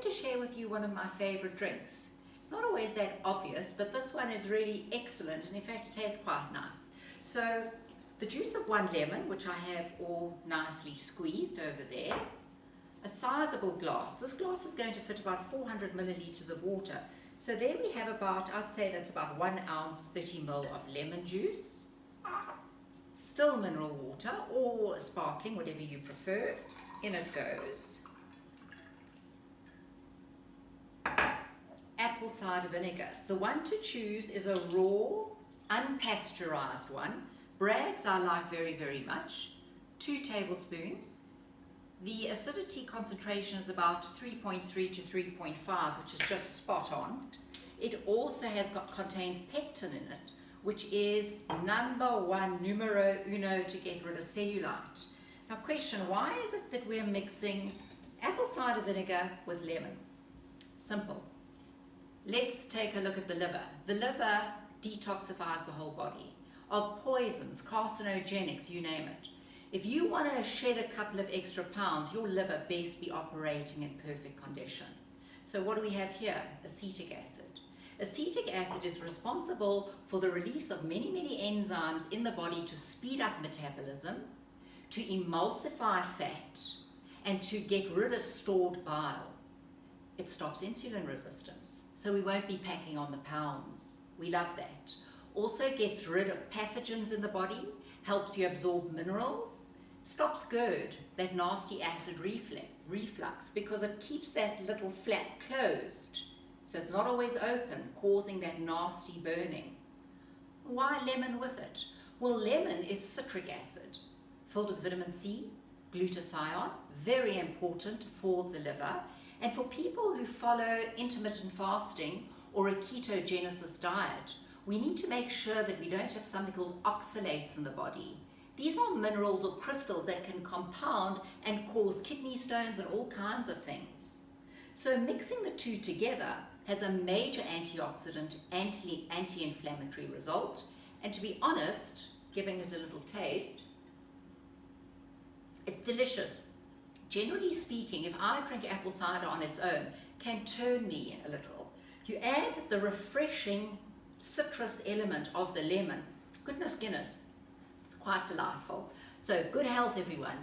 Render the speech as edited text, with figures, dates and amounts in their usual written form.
to share with you one of my favorite drinks. It's not always that obvious, but this one is really excellent, and in fact it tastes quite nice. So the juice of 1 lemon, which I have all nicely squeezed over there, a sizable glass. This glass is going to fit about 400 milliliters of water. So there we have about, I'd say that's about 1 ounce, 30 ml of lemon juice, still mineral water or sparkling, whatever you prefer. In it goes apple cider vinegar. The one to choose is a raw, unpasteurized one. Bragg's I like very, very much. 2 tablespoons. The acidity concentration is about 3.3 to 3.5, which is just spot on. It also contains pectin in it, which is numero uno to get rid of cellulite. Now question, why is it that we're mixing apple cider vinegar with lemon? Simple. Let's take a look at the liver. The liver detoxifies the whole body of poisons, carcinogenics, you name it. If you want to shed a couple of extra pounds, your liver best be operating in perfect condition. So what do we have here? Acetic acid. Acetic acid is responsible for the release of many, many enzymes in the body to speed up metabolism, to emulsify fat, and to get rid of stored bile. It stops insulin resistance, so we won't be packing on the pounds. We love that. Also gets rid of pathogens in the body, helps you absorb minerals, stops GERD, that nasty acid reflux, because it keeps that little flap closed, so it's not always open, causing that nasty burning. Why lemon with it? Well, lemon is citric acid, filled with vitamin C, glutathione, very important for the liver, and for people who follow intermittent fasting or a ketogenesis diet, we need to make sure that we don't have something called oxalates in the body. These are minerals or crystals that can compound and cause kidney stones and all kinds of things. So mixing the two together has a major antioxidant, anti-inflammatory result, and to be honest, giving it a little taste, it's delicious. Generally speaking, if I drink apple cider on its own, can turn me a little. You add the refreshing citrus element of the lemon. Goodness Guinness, it's quite delightful. So good health, everyone.